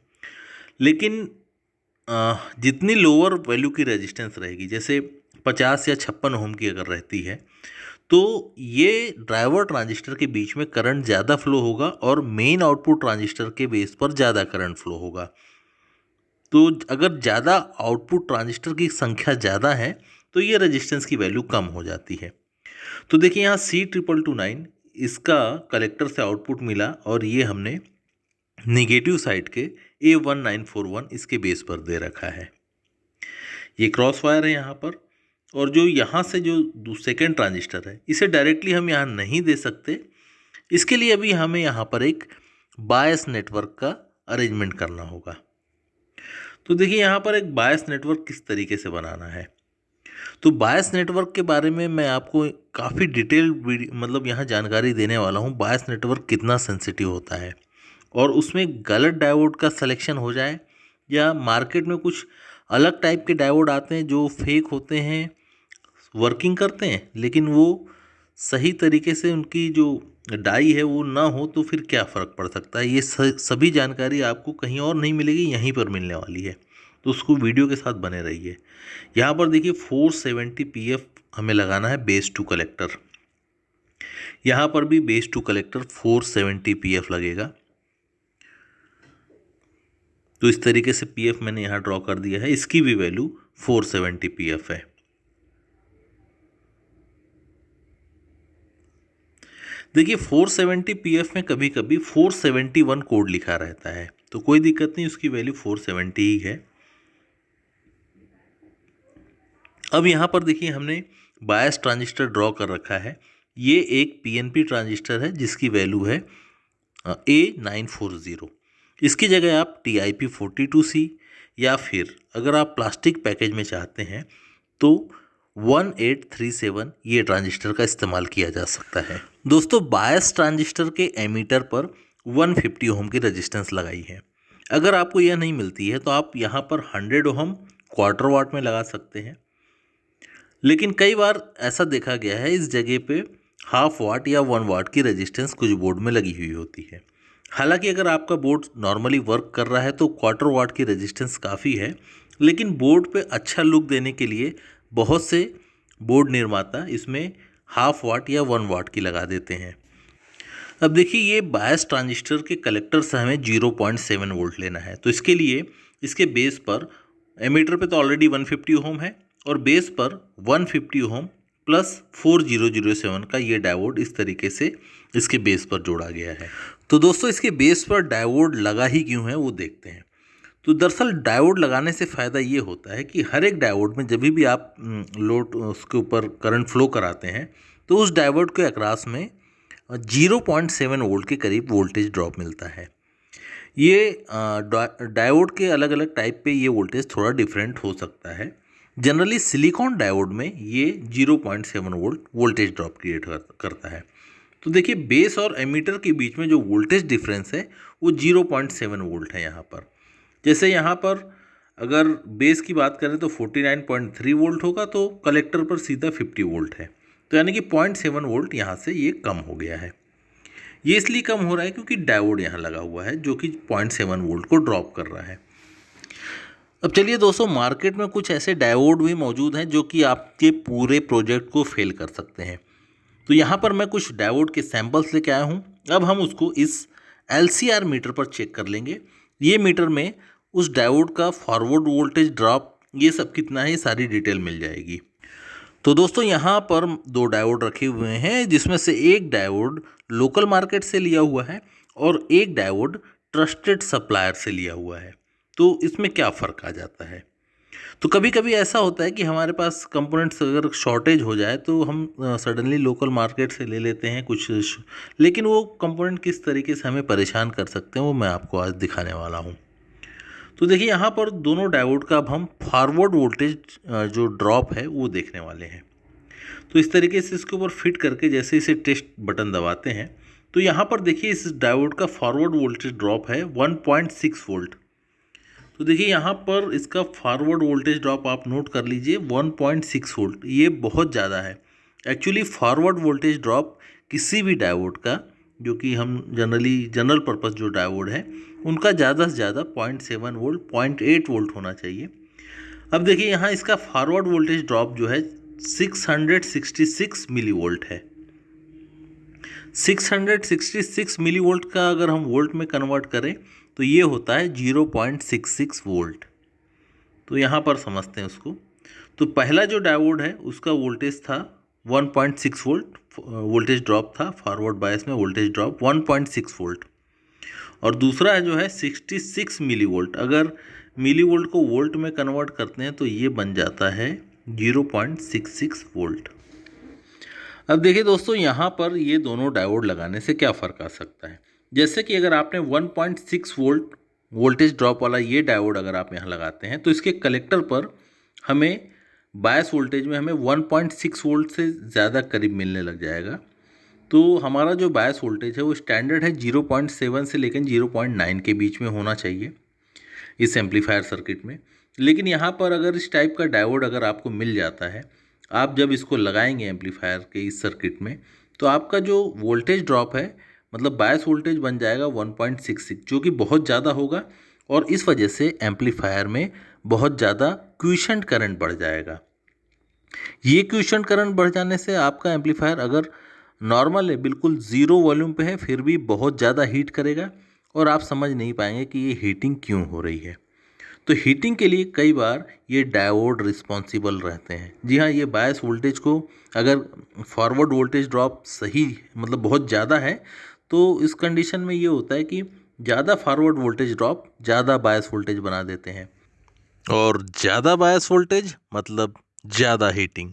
लेकिन जितनी लोअर वैल्यू की रेजिस्टेंस रहेगी, जैसे 50 या 56 ओम की अगर रहती है, तो ये ड्राइवर ट्रांजिस्टर के बीच में करंट ज़्यादा फ्लो होगा और मेन आउटपुट ट्रांजिस्टर के बेस पर ज़्यादा करंट फ्लो होगा। तो अगर ज़्यादा आउटपुट ट्रांजिस्टर की संख्या ज़्यादा है तो ये रेजिस्टेंस की वैल्यू कम हो जाती है। तो देखिए यहाँ C229 इसका कलेक्टर से आउटपुट मिला और ये हमने निगेटिव साइड के A1941 इसके बेस पर दे रखा है। ये क्रॉस वायर है यहाँ पर, और जो यहाँ से जो सेकेंड ट्रांजिस्टर है इसे डायरेक्टली हम यहाँ नहीं दे सकते। इसके लिए अभी हमें यहाँ पर एक बायस नेटवर्क का अरेंजमेंट करना होगा। तो देखिए यहाँ पर एक बायस नेटवर्क किस तरीके से बनाना है। तो बायस नेटवर्क के बारे में मैं आपको काफ़ी डिटेल मतलब यहाँ जानकारी देने वाला हूँ। बायस नेटवर्क कितना सेंसिटिव होता है और उसमें गलत डायोड का सिलेक्शन हो जाए या मार्केट में कुछ अलग टाइप के डायोड आते हैं जो फेक होते हैं, वर्किंग करते हैं लेकिन वो सही तरीके से उनकी जो डाई है वो ना हो, तो फिर क्या फ़र्क पड़ सकता है। ये सभी जानकारी आपको कहीं और नहीं मिलेगी, यहीं पर मिलने वाली है। तो उसको वीडियो के साथ बने रहिए। यहाँ पर देखिए 470 PF हमें लगाना है बेस टू कलेक्टर। यहाँ पर भी बेस टू कलेक्टर 470 PF लगेगा। तो इस तरीके से PF मैंने यहाँ ड्रॉ कर दिया है। इसकी भी वैल्यू 470 PF है। देखिए 470 PF में कभी कभी 471 कोड लिखा रहता है, तो कोई दिक्कत नहीं, उसकी वैल्यू 470 ही है। अब यहाँ पर देखिए हमने बायस ट्रांजिस्टर ड्रॉ कर रखा है। ये एक PNP ट्रांजिस्टर है जिसकी वैल्यू है A940। इसकी जगह आप TIP42C या फिर अगर आप प्लास्टिक पैकेज में चाहते हैं तो 1837 ये ट्रांजिस्टर का इस्तेमाल किया जा सकता है। दोस्तों बायस ट्रांजिस्टर के एमीटर पर 150 ओम की रेजिस्टेंस लगाई है। अगर आपको यह नहीं मिलती है तो आप यहाँ पर 100 ओम क्वार्टर वाट में लगा सकते हैं, लेकिन कई बार ऐसा देखा गया है इस जगह पे हाफ वाट या 1 वाट की रेजिस्टेंस कुछ बोर्ड में लगी हुई होती है। हालांकि अगर आपका बोर्ड नॉर्मली वर्क कर रहा है तो क्वार्टर वाट की रेजिस्टेंस काफ़ी है, लेकिन बोर्ड पे अच्छा लुक देने के लिए बहुत से बोर्ड निर्माता इसमें हाफ वाट या 1 वाट की लगा देते हैं। अब देखिए ये बायस ट्रांजिस्टर के कलेक्टर से हमें 0.7 वोल्ट लेना है। तो इसके लिए इसके बेस पर एमीटर पे तो ऑलरेडी 150 ओम है और बेस पर 150 ओम प्लस 4007 का ये डायोड इस तरीके से इसके बेस पर जोड़ा गया है। तो दोस्तों इसके बेस पर डायोड लगा ही क्यों है वो देखते हैं। तो दरअसल डायोड लगाने से फ़ायदा ये होता है कि हर एक डायोड में जब भी आप लोड उसके ऊपर करंट फ्लो कराते हैं तो उस डायोड के अक्रॉस में 0.7 वोल्ट के करीब वोल्टेज ड्रॉप मिलता है। ये डायोड के अलग अलग टाइप पे ये वोल्टेज थोड़ा डिफरेंट हो सकता है। जनरली सिलिकॉन डायोड में ये 0.7 वोल्ट वोल्टेज ड्रॉप क्रिएट करता है। तो देखिए बेस और एमीटर के बीच में जो वोल्टेज डिफरेंस है वो 0.7 वोल्ट है यहाँ पर। जैसे यहाँ पर अगर बेस की बात करें तो 49.3 वोल्ट होगा तो कलेक्टर पर सीधा 50 वोल्ट है। तो यानी कि 0.7 वोल्ट यहाँ से ये कम हो गया है। ये इसलिए कम हो रहा है क्योंकि डायोड यहाँ लगा हुआ है जो कि 0.7 वोल्ट को ड्रॉप कर रहा है। अब चलिए दोस्तों मार्केट में कुछ ऐसे डायोड भी मौजूद हैं जो कि आपके पूरे प्रोजेक्ट को फेल कर सकते हैं। तो यहाँ पर मैं कुछ डायोड के सैंपल्स लेके आया हूँ। अब हम उसको इस LCR मीटर पर चेक कर लेंगे। ये मीटर में उस डायोड का फॉरवर्ड वोल्टेज ड्रॉप ये सब कितना है, ये सारी डिटेल मिल जाएगी। तो दोस्तों यहाँ पर 2 डायोड रखे हुए हैं जिसमें से एक डायोड लोकल मार्केट से लिया हुआ है और एक डायोड ट्रस्टेड सप्लायर से लिया हुआ है। तो इसमें क्या फ़र्क आ जाता है। तो कभी कभी ऐसा होता है कि हमारे पास कंपोनेंट्स अगर शॉर्टेज हो जाए तो हम सडनली लोकल मार्केट से ले लेते हैं कुछ, लेकिन वो कंपोनेंट किस तरीके से हमें परेशान कर सकते हैं वो मैं आपको आज दिखाने वाला हूँ। तो देखिए यहाँ पर दोनों डायोड का अब हम फॉरवर्ड वोल्टेज जो ड्रॉप है वो देखने वाले हैं। तो इस तरीके से इसके ऊपर फिट करके जैसे इसे टेस्ट बटन दबाते हैं तो यहाँ पर देखिए इस डायोड का फॉरवर्ड वोल्टेज ड्रॉप है 1.6 वोल्ट। तो देखिए यहाँ पर इसका फॉरवर्ड वोल्टेज ड्रॉप आप नोट कर लीजिए 1.6 वोल्ट, ये बहुत ज़्यादा है। एक्चुअली फॉरवर्ड वोल्टेज ड्रॉप किसी भी डायोड का जो कि हम जनरल पर्पस जो डायोड है उनका ज़्यादा से ज़्यादा 0.7 वोल्ट 0.8 वोल्ट होना चाहिए। अब देखिए यहाँ इसका फॉरवर्ड वोल्टेज ड्रॉप जो है 666 मिलीवोल्ट है। 666 मिलीवोल्ट का अगर हम वोल्ट में कन्वर्ट करें तो ये होता है 0.66 वोल्ट। तो यहाँ पर समझते हैं उसको। तो पहला जो डायोड है उसका वोल्टेज था 1.6 वोल्ट, वोल्टेज ड्रॉप था, फॉरवर्ड बायस में वोल्टेज ड्रॉप 1.6 वोल्ट। और दूसरा है जो है 66 मिलीवोल्ट। अगर मिलीवोल्ट को वोल्ट में कन्वर्ट करते हैं तो ये बन जाता है 0.66 वोल्ट। अब देखिए दोस्तों, यहाँ पर ये दोनों डायोड लगाने से क्या फ़र्क आ सकता है। जैसे कि अगर आपने 1.6 वोल्ट वोल्टेज ड्रॉप वाला ये डायोड अगर आप यहाँ लगाते हैं तो इसके कलेक्टर पर हमें बायस वोल्टेज में हमें 1.6 वोल्ट से ज़्यादा करीब मिलने लग जाएगा। तो हमारा जो बायस वोल्टेज है वो स्टैंडर्ड है 0.7 से लेकर 0.9 के बीच में होना चाहिए इस एम्पलीफायर सर्किट में। लेकिन यहाँ पर अगर इस टाइप का डायोड अगर आपको मिल जाता है, आप जब इसको लगाएंगे एम्पलीफायर के इस सर्किट में, तो आपका जो वोल्टेज ड्रॉप है मतलब बायस वोल्टेज बन जाएगा 1.66, जो कि बहुत ज़्यादा होगा। और इस वजह से एम्पलीफायर में बहुत ज़्यादा क्विसेंट करंट बढ़ जाएगा। ये क्विसेंट करंट बढ़ जाने से आपका एम्पलीफायर अगर नॉर्मल है, बिल्कुल ज़ीरो वॉल्यूम पे है, फिर भी बहुत ज़्यादा हीट करेगा और आप समझ नहीं पाएंगे कि ये हीटिंग क्यों हो रही है। तो हीटिंग के लिए कई बार ये डायोड रिस्पॉन्सिबल रहते हैं। जी हाँ, ये बायस वोल्टेज को अगर फॉरवर्ड वोल्टेज ड्रॉप सही मतलब बहुत ज़्यादा है तो इस कंडीशन में ये होता है कि ज़्यादा फॉरवर्ड वोल्टेज ड्रॉप ज़्यादा बायस वोल्टेज बना देते हैं, और ज़्यादा बायस वोल्टेज मतलब ज़्यादा हीटिंग।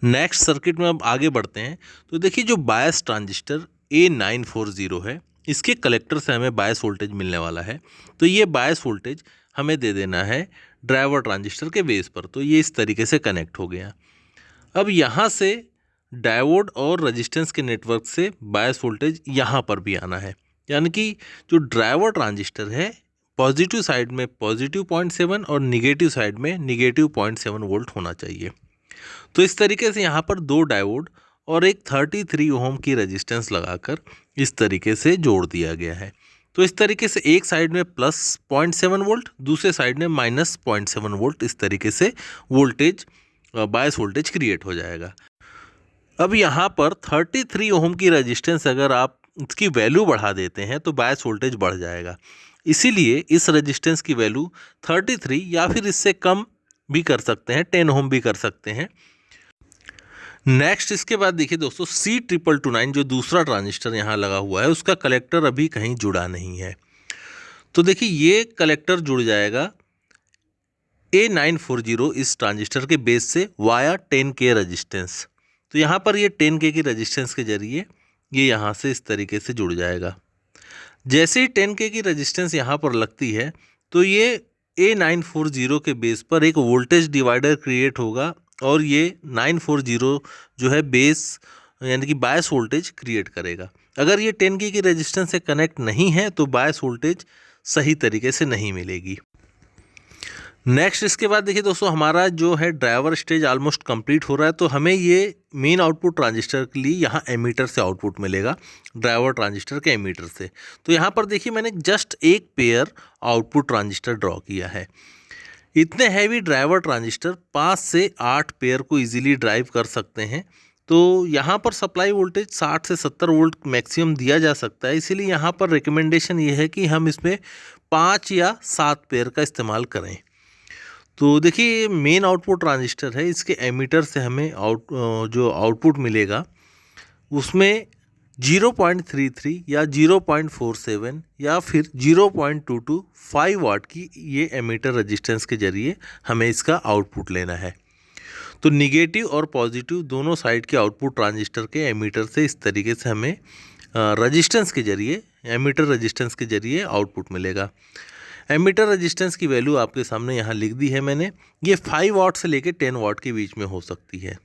नेक्स्ट सर्किट में अब आगे बढ़ते हैं। तो देखिए, जो बायस ट्रांजिस्टर A940 है, इसके कलेक्टर से हमें बायस वोल्टेज मिलने वाला है। तो ये बायस वोल्टेज हमें दे देना है ड्राइवर ट्रांजिस्टर के बेस पर। तो ये इस तरीके से कनेक्ट हो गया। अब यहाँ से डायोड और रेजिस्टेंस के नेटवर्क से बायस वोल्टेज यहाँ पर भी आना है, यानी कि जो ड्राइवर ट्रांजिस्टर है पॉजिटिव साइड में पॉजिटिव 0.7 और निगेटिव साइड में निगेटिव 0.7 वोल्ट होना चाहिए। तो इस तरीके से यहाँ पर दो डायोड और एक 33 ओम की रेजिस्टेंस लगाकर इस तरीके से जोड़ दिया गया है। तो इस तरीके से एक साइड में प्लस 0.7 वोल्ट, दूसरे साइड में माइनस 0.7 वोल्ट, इस तरीके से वोल्टेज बायस वोल्टेज क्रिएट हो जाएगा। अब यहाँ पर 33 ओम की रेजिस्टेंस अगर आप इसकी वैल्यू बढ़ा देते हैं तो बायस वोल्टेज बढ़ जाएगा। इसीलिए इस रेजिस्टेंस की वैल्यू 33 या फिर इससे कम भी कर सकते हैं, 10 ओम भी कर सकते हैं। नेक्स्ट इसके बाद देखिए दोस्तों, C229 जो दूसरा ट्रांजिस्टर यहाँ लगा हुआ है उसका कलेक्टर अभी कहीं जुड़ा नहीं है। तो देखिए, ये कलेक्टर जुड़ जाएगा A940 इस ट्रांजिस्टर के बेस से वाया 10K रेजिस्टेंस। तो यहाँ पर ये 10K की रेजिस्टेंस के जरिए ये यहाँ से इस तरीके से जुड़ जाएगा। जैसे ही 10K की रेजिस्टेंस यहाँ पर लगती है तो ये A940 के बेस पर एक वोल्टेज डिवाइडर क्रिएट होगा और ये 940 जो है बेस यानी कि बायस वोल्टेज क्रिएट करेगा। अगर ये 10K की रेजिस्टेंस से कनेक्ट नहीं है तो बायस वोल्टेज सही तरीके से नहीं मिलेगी। नेक्स्ट इसके बाद देखिए दोस्तों, हमारा जो है ड्राइवर स्टेज ऑलमोस्ट कंप्लीट हो रहा है। तो हमें ये मेन आउटपुट ट्रांजिस्टर के लिए यहाँ एमीटर से आउटपुट मिलेगा, ड्राइवर ट्रांजिस्टर के एमीटर से। तो यहाँ पर देखिए, मैंने जस्ट एक पेयर आउटपुट ट्रांजिस्टर ड्रॉ किया है। इतने हैवी ड्राइवर ट्रांजिस्टर 5 से 8 पेयर को इजीली ड्राइव कर सकते हैं। तो यहाँ पर सप्लाई वोल्टेज 60 से 70 वोल्ट मैक्सिमम दिया जा सकता है। इसीलिए यहाँ पर रिकमेंडेशन ये है कि हम इसमें 5 या 7 पेयर का इस्तेमाल करें। तो देखिए, मेन आउटपुट ट्रांजिस्टर है, इसके एमीटर से हमें जो आउटपुट मिलेगा उसमें 0.33 या 0.47 या फिर 0.225 वाट की ये एमीटर रेजिस्टेंस के जरिए हमें इसका आउटपुट लेना है। तो निगेटिव और पॉजिटिव दोनों साइड के आउटपुट ट्रांजिस्टर के एमीटर से इस तरीके से हमें रेजिस्टेंस के जरिए, एमीटर रेजिस्टेंस के जरिए आउटपुट मिलेगा। एमीटर रेजिस्टेंस की वैल्यू आपके सामने यहाँ लिख दी है मैंने। ये 5 वाट से लेकर 10 वाट के बीच में हो सकती है।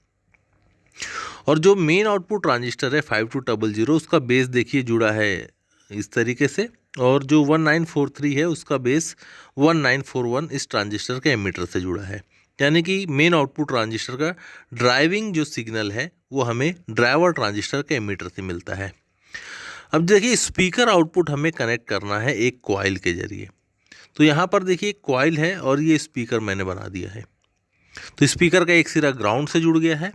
और जो मेन आउटपुट ट्रांजिस्टर है 5200 उसका बेस देखिए जुड़ा है इस तरीके से, और जो 1943 है उसका बेस 1941 इस ट्रांजिस्टर के एमीटर से जुड़ा है। यानी कि मेन आउटपुट ट्रांजिस्टर का ड्राइविंग जो सिग्नल है वो हमें ड्राइवर ट्रांजिस्टर के एमीटर से मिलता है। अब देखिए, स्पीकर आउटपुट हमें कनेक्ट करना है एक कॉइल के जरिए। तो यहाँ पर देखिए एक कॉइल है और ये स्पीकर मैंने बना दिया है। तो स्पीकर का एक सिरा ग्राउंड से जुड़ गया है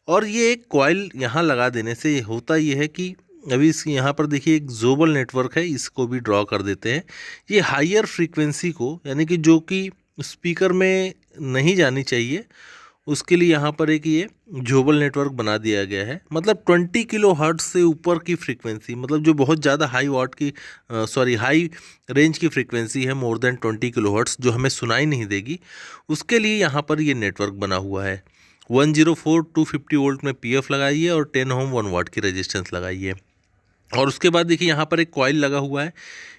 और ये एक कॉइल यहाँ लगा देने से होता ये है कि अभी इस यहाँ पर देखिए एक जोबल नेटवर्क है, इसको भी ड्रॉ कर देते हैं। ये हायर फ्रीक्वेंसी को, यानी कि जो कि स्पीकर में नहीं जानी चाहिए, उसके लिए यहाँ पर एक ये जोबल नेटवर्क बना दिया गया है। मतलब 20 किलो हर्ट्ज से ऊपर की फ्रीक्वेंसी, मतलब जो बहुत ज़्यादा हाई वाट की हाई रेंज की फ्रीक्वेंसी है, मोर देन 20 किलो हर्ट्ज, जो हमें सुनाई नहीं देगी, उसके लिए यहाँ पर ये नेटवर्क बना हुआ है। 104 250 वोल्ट में पीएफ लगाइए और 10 ओम 1 वाट की रेजिस्टेंस लगाइए। और उसके बाद देखिए यहाँ पर एक कॉइल लगा हुआ है।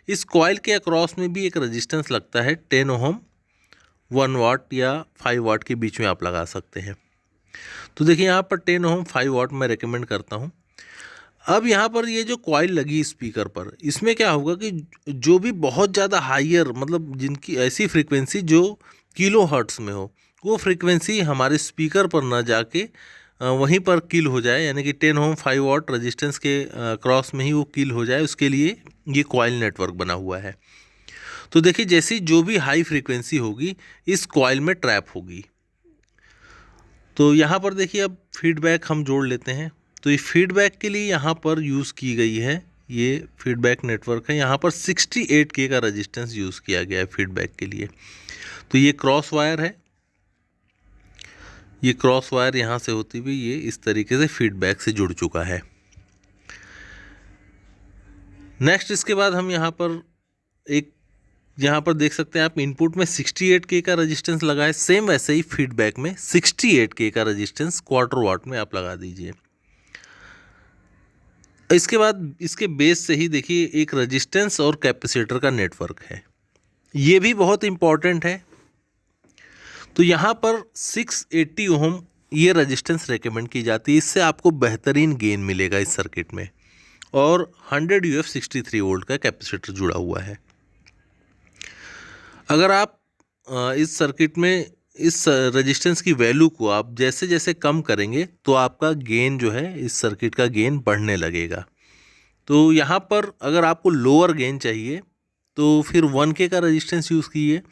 इस कॉइल के अक्रॉस में भी एक रेजिस्टेंस लगता है, 10 ओम 1 वाट या 5 वाट के बीच में आप लगा सकते हैं। तो देखिए यहाँ पर 10 ओम 5 वाट मैं रेकमेंड करता हूँ। अब यहाँ पर ये जो कॉइल लगी स्पीकर पर, इसमें क्या होगा कि जो भी बहुत ज़्यादा हाइयर, मतलब जिनकी ऐसी फ्रीक्वेंसी जो किलो हर्ट्स में हो, वो फ्रीक्वेंसी हमारे स्पीकर पर ना जाके वहीं पर किल हो जाए, यानी कि 10 ओम 5 वाट रेजिस्टेंस के क्रॉस में ही वो किल हो जाए, उसके लिए ये कॉइल नेटवर्क बना हुआ है। तो देखिए जैसी जो भी हाई फ्रीक्वेंसी होगी इस कॉइल में ट्रैप होगी। तो यहाँ पर देखिए अब फीडबैक हम जोड़ लेते हैं। तो ये फीडबैक के लिए यहाँ पर यूज़ की गई है, ये फीडबैक नेटवर्क है। यहाँ पर 68K का रेजिस्टेंस यूज़ किया गया है फीडबैक के लिए। तो ये क्रॉस वायर है, ये क्रॉस वायर यहाँ से होती हुई ये इस तरीके से फीडबैक से जुड़ चुका है। नेक्स्ट इसके बाद हम यहाँ पर यहाँ पर देख सकते हैं आप, इनपुट में 68K का रेजिस्टेंस लगाए, सेम वैसे ही फीडबैक में 68K का रेजिस्टेंस क्वार्टर वाट में आप लगा दीजिए। इसके बाद इसके बेस से ही देखिए एक रेजिस्टेंस और कैपेसिटर का नेटवर्क है, ये भी बहुत इंपॉर्टेंट है। तो यहाँ पर 680 ओम ये रेजिस्टेंस रेकमेंड की जाती है, इससे आपको बेहतरीन गेन मिलेगा इस सर्किट में। और 100 UF 63 वोल्ट का कैपेसिटर जुड़ा हुआ है। अगर आप इस सर्किट में इस रेजिस्टेंस की वैल्यू को आप जैसे जैसे कम करेंगे तो आपका गेन जो है, इस सर्किट का गेन बढ़ने लगेगा। तो यहाँ पर अगर आपको लोअर गेन चाहिए तो फिर 1K का रेजिस्टेंस यूज़ कीजिए।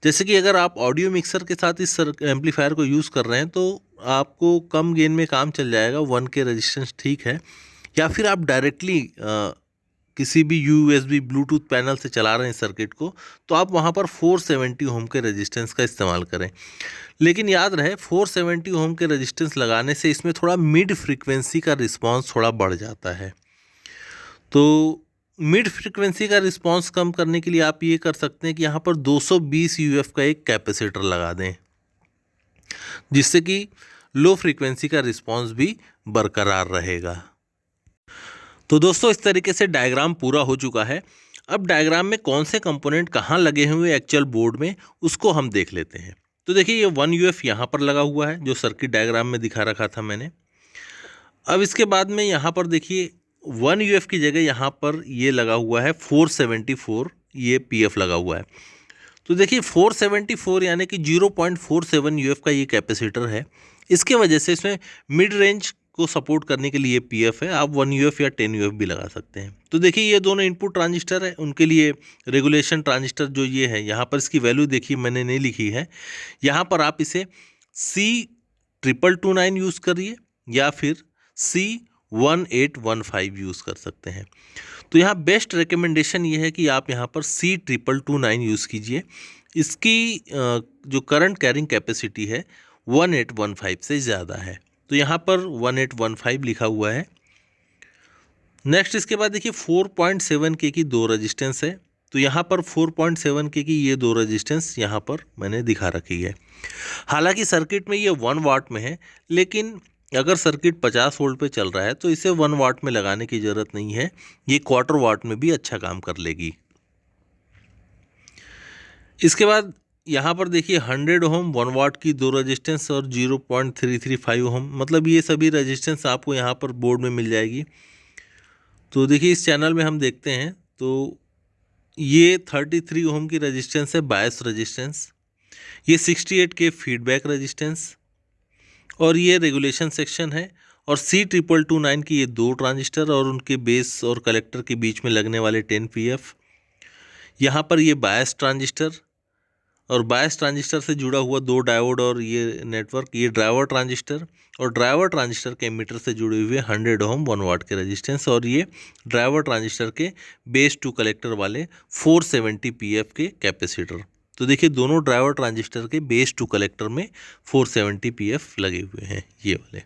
जैसे कि अगर आप ऑडियो मिक्सर के साथ इस एम्पलीफायर को यूज़ कर रहे हैं तो आपको कम गेन में काम चल जाएगा, 1K रेजिस्टेंस ठीक है। या फिर आप डायरेक्टली किसी भी USB ब्लूटूथ पैनल से चला रहे हैं सर्किट को, तो आप वहाँ पर 470 ओम के रेजिस्टेंस का इस्तेमाल करें। लेकिन याद रहे 470 ओम के रेजिस्टेंस लगाने से इसमें थोड़ा मिड फ्रीक्वेंसी का रिस्पांस थोड़ा बढ़ जाता है। तो मिड फ्रीक्वेंसी का रिस्पांस कम करने के लिए आप ये कर सकते हैं कि यहाँ पर 220 UF का एक कैपेसिटर लगा दें, जिससे कि लो फ्रीक्वेंसी का रिस्पांस भी बरकरार रहेगा। तो दोस्तों इस तरीके से डायग्राम पूरा हो चुका है। अब डायग्राम में कौन से कंपोनेंट कहाँ लगे हुए एक्चुअल बोर्ड में, उसको हम देख लेते हैं। तो देखिए ये 1 UF यहाँ पर लगा हुआ है, जो सर्किट डायग्राम में दिखा रखा था मैंने। अब इसके बाद में यहाँ पर देखिए 1 UF की जगह यहाँ पर ये लगा हुआ है 474, ये PF लगा हुआ है। तो देखिए 474 यानी कि 0.47 UF का ये कैपेसिटर है। इसके वजह से इसमें मिड रेंज को सपोर्ट करने के लिए PF है। आप 1 UF या 10 UF भी लगा सकते हैं। तो देखिए ये दोनों इनपुट ट्रांजिस्टर है, उनके लिए रेगुलेशन ट्रांजिस्टर जो ये है, यहाँ पर इसकी वैल्यू देखिए मैंने नहीं लिखी है। यहाँ पर आप इसे C2229 यूज़ करिए या फिर C1815 यूज़ कर सकते हैं। तो यहाँ बेस्ट रिकमेंडेशन ये है कि आप यहाँ पर C2229 यूज़ कीजिए। इसकी जो करंट कैरिंग कैपेसिटी है 1815 से ज़्यादा है, तो यहाँ पर 1815 लिखा हुआ है। नेक्स्ट इसके बाद देखिए 4.7K की दो रेजिस्टेंस है, तो यहाँ पर 4.7K की ये दो रेजिस्टेंस यहाँ पर मैंने दिखा रखी है। हालांकि सर्किट में ये 1 वाट में है, लेकिन अगर सर्किट 50 वोल्ट पे चल रहा है तो इसे 1 वाट में लगाने की ज़रूरत नहीं है, ये क्वार्टर वाट में भी अच्छा काम कर लेगी। इसके बाद यहाँ पर देखिए 100 ओम 1 वाट की दो रेजिस्टेंस और 0.335 ओम, मतलब ये सभी रेजिस्टेंस आपको यहाँ पर बोर्ड में मिल जाएगी। तो देखिए इस चैनल में हम देखते हैं तो ये 33 ओम की रेजिस्टेंस है, बायस रेजिस्टेंस। ये 68K फीडबैक रेजिस्टेंस और ये रेगुलेशन सेक्शन है। और C2229 की ये दो ट्रांजिस्टर और उनके बेस और कलेक्टर के बीच में लगने वाले 10 PF। यहाँ पर ये बायस ट्रांजिस्टर और बायस ट्रांजिस्टर से जुड़ा हुआ 2 डायोड और ये नेटवर्क, ये ड्राइवर ट्रांजिस्टर, और ड्राइवर ट्रांजिस्टर के एमीटर से जुड़े हुए 100 ओम 1 वाट के रेजिस्टेंस, और ये ड्राइवर ट्रांजिस्टर के बेस टू कलेक्टर वाले 470 पीएफ के कैपेसिटर। तो देखिए दोनों ड्राइवर ट्रांजिस्टर के बेस टू कलेक्टर में 470 पीएफ लगे हुए हैं ये वाले।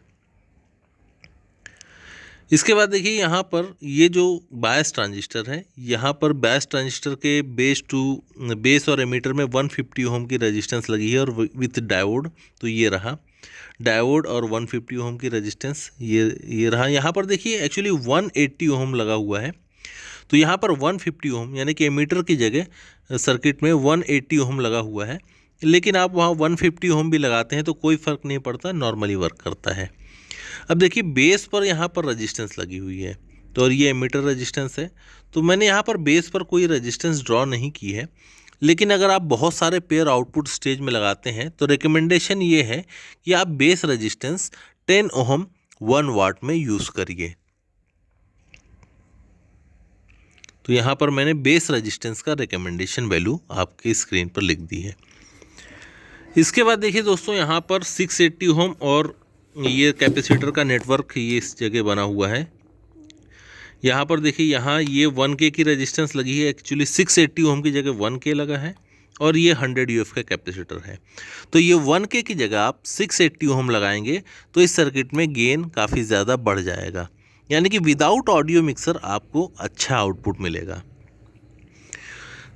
इसके बाद देखिए यहाँ पर ये जो बायस ट्रांजिस्टर है, यहाँ पर बायस ट्रांजिस्टर के बेस और एमीटर में 150 ओम की रेजिस्टेंस लगी है और विथ डायोड। तो ये रहा डायोड और 150 ओम की रेजिस्टेंस, ये रहा। यहाँ पर देखिए एक्चुअली 180 ओम लगा हुआ है, तो यहाँ पर 150 ओम यानी कि एमीटर की जगह सर्किट में 180 ओम लगा हुआ है, लेकिन आप वहाँ 150 ओम भी लगाते हैं तो कोई फ़र्क नहीं पड़ता, नॉर्मली वर्क करता है। अब देखिए बेस पर यहाँ पर रेजिस्टेंस लगी हुई है, तो और ये एमीटर रेजिस्टेंस है, तो मैंने यहाँ पर बेस पर कोई रेजिस्टेंस ड्रॉ नहीं की है। लेकिन अगर आप बहुत सारे पेयर आउटपुट स्टेज में लगाते हैं तो रिकमेंडेशन ये है कि आप बेस रेजिस्टेंस 10 ओम 1 वाट में यूज़ करिए। तो यहाँ पर मैंने बेस रेजिस्टेंस का रिकमेंडेशन वैल्यू आपके स्क्रीन पर लिख दी है। इसके बाद देखिए दोस्तों यहाँ पर 680 ओम और ये कैपेसिटर का नेटवर्क ये इस जगह बना हुआ है। यहाँ पर देखिए यहाँ ये 1K की रेजिस्टेंस लगी है, एक्चुअली 680 ओम की जगह 1K लगा है, और ये 100 UF का कैपेसिटर है। तो ये 1K की जगह आप 680 ओम लगाएंगे तो इस सर्किट में गेन काफ़ी ज़्यादा बढ़ जाएगा, यानी कि विदाउट ऑडियो मिक्सर आपको अच्छा आउटपुट मिलेगा।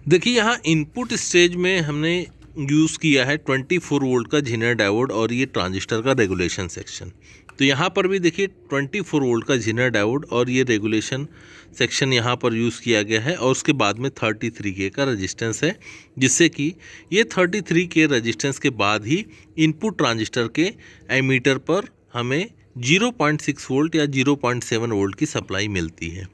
देखिए यहाँ इनपुट स्टेज में हमने यूज़ किया है 24 वोल्ट का झिनर डायोड और ये ट्रांजिस्टर का रेगुलेशन सेक्शन। तो यहाँ पर भी देखिए 24 वोल्ट का झिनर डायोड और ये रेगुलेशन सेक्शन यहाँ पर यूज़ किया गया है, और उसके बाद में 33K का रेजिस्टेंस है, जिससे कि ये 33K रेजिस्टेंस के बाद ही इनपुट ट्रांजिस्टर के एमीटर पर हमें 0.6 वोल्ट या 0.7 वोल्ट की सप्लाई मिलती है।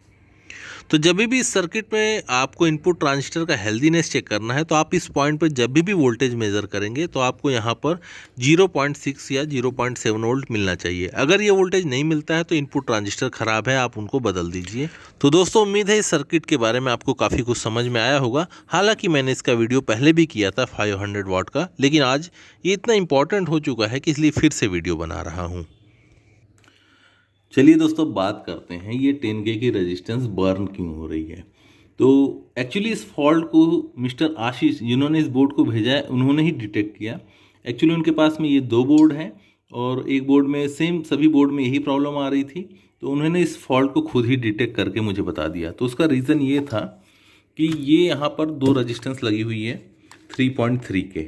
तो जब भी इस सर्किट में आपको इनपुट ट्रांजिस्टर का हेल्दीनेस चेक करना है तो आप इस पॉइंट पर जब भी वोल्टेज मेज़र करेंगे तो आपको यहाँ पर 0.6 या 0.7 वोल्ट मिलना चाहिए। अगर ये वोल्टेज नहीं मिलता है तो इनपुट ट्रांजिस्टर ख़राब है, आप उनको बदल दीजिए। तो दोस्तों उम्मीद है इस सर्किट के बारे में आपको काफ़ी कुछ समझ में आया होगा। हालाँकि मैंने इसका वीडियो पहले भी किया था 500 वाट का, लेकिन आज ये इतना इंपॉर्टेंट हो चुका है कि इसलिए फिर से वीडियो बना रहा हूँ। चलिए दोस्तों बात करते हैं ये 10K की रेजिस्टेंस बर्न क्यों हो रही है। तो एक्चुअली इस फॉल्ट को मिस्टर आशीष जिन्होंने इस बोर्ड को भेजा है उन्होंने ही डिटेक्ट किया। एक्चुअली उनके पास में ये 2 बोर्ड हैं और एक बोर्ड में सेम सभी बोर्ड में यही प्रॉब्लम आ रही थी, तो उन्होंने इस फॉल्ट को खुद ही डिटेक्ट करके मुझे बता दिया। तो उसका रीज़न ये था कि ये यहाँ पर 2 रेजिस्टेंस लगी हुई है 3.3K,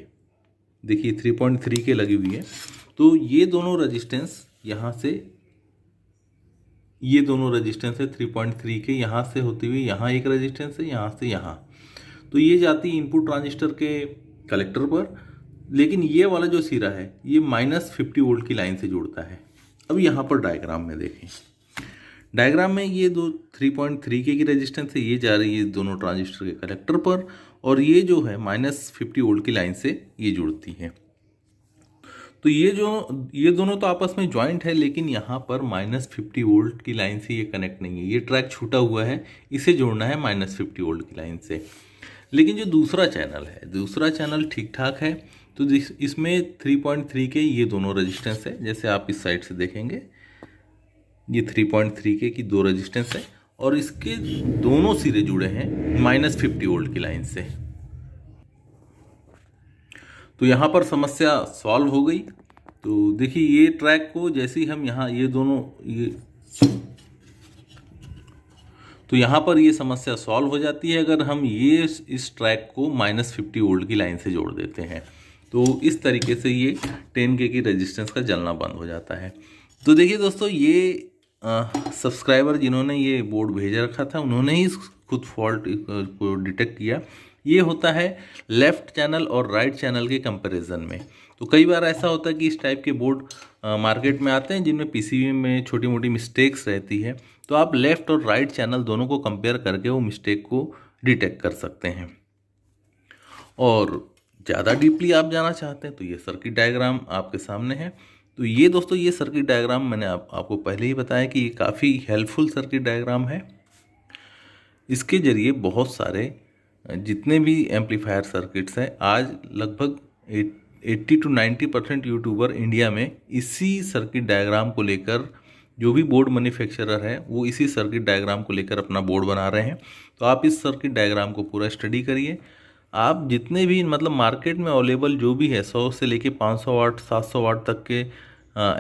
देखिए 3.3K लगी हुई है। तो ये दोनों रेजिस्टेंस यहाँ से, ये दोनों रेजिस्टेंस है 3.3K, यहाँ से होती हुई यहाँ एक रेजिस्टेंस है, यहाँ से यहाँ, तो ये जाती है इनपुट ट्रांजिस्टर के कलेक्टर पर। लेकिन ये वाला जो सिरा है ये -50 वोल्ट की लाइन से जुड़ता है। अब यहाँ पर डायग्राम में देखें, डायग्राम में ये 3.3K की रेजिस्टेंस है, ये जा रही है दोनों ट्रांजिस्टर के कलेक्टर पर, और ये जो है -50 वोल्ट की लाइन से ये जुड़ती है। तो ये दोनों तो आपस में ज्वाइंट है, लेकिन यहाँ पर -50 वोल्ट की लाइन से ये कनेक्ट नहीं है, ये ट्रैक छूटा हुआ है, इसे जोड़ना है -50 वोल्ट की लाइन से। लेकिन जो दूसरा चैनल है, दूसरा चैनल ठीक ठाक है। तो इसमें 3.3K ये दोनों रेजिस्टेंस है, जैसे आप इस साइड से देखेंगे ये 3.3K की 2 रेजिस्टेंस है, और इसके दोनों सिरे जुड़े हैं -50 वोल्ट की लाइन से। तो यहाँ पर समस्या सॉल्व हो गई। तो देखिए ये ट्रैक को जैसे ही हम यहाँ ये दोनों तो यहाँ पर ये समस्या सॉल्व हो जाती है अगर हम ये इस ट्रैक को -50 वोल्ट की लाइन से जोड़ देते हैं। तो इस तरीके से ये 10K की रेजिस्टेंस का जलना बंद हो जाता है। तो देखिए दोस्तों ये सब्सक्राइबर जिन्होंने ये बोर्ड भेज रखा था उन्होंने ही खुद फॉल्ट को डिटेक्ट किया। ये होता है लेफ़्ट चैनल और राइट चैनल के कंपैरिजन में। तो कई बार ऐसा होता है कि इस टाइप के बोर्ड मार्केट में आते हैं जिनमें पीसीबी में छोटी मोटी मिस्टेक्स रहती है, तो आप लेफ़्ट और राइट चैनल दोनों को कंपेयर करके वो मिस्टेक को डिटेक्ट कर सकते हैं। और ज़्यादा डीपली आप जाना चाहते हैं तो ये सर्किट डायग्राम आपके सामने है। तो ये दोस्तों ये सर्किट डायग्राम मैंने आपको पहले ही बताया कि ये काफ़ी हेल्पफुल सर्किट डायग्राम है। इसके ज़रिए बहुत सारे जितने भी एम्पलीफायर सर्किट्स हैं, आज लगभग 80 to 90% यूट्यूबर इंडिया में इसी सर्किट डायग्राम को लेकर, जो भी बोर्ड मैन्युफैक्चरर है वो इसी सर्किट डायग्राम को लेकर अपना बोर्ड बना रहे हैं। तो आप इस सर्किट डायग्राम को पूरा स्टडी करिए। आप जितने भी मतलब मार्केट में अवेलेबल जो भी है 100 से लेके 500 वाट 700 वाट तक के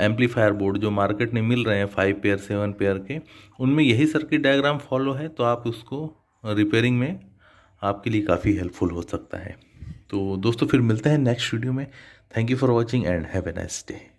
एम्पलीफायर बोर्ड जो मार्केट में मिल रहे हैं 5 पेयर 7 पेयर के, उनमें यही सर्किट डायग्राम फॉलो है। तो आप उसको रिपेयरिंग में आपके लिए काफ़ी हेल्पफुल हो सकता है। तो दोस्तों फिर मिलते हैं नेक्स्ट वीडियो में। Thank you for watching and have a nice day.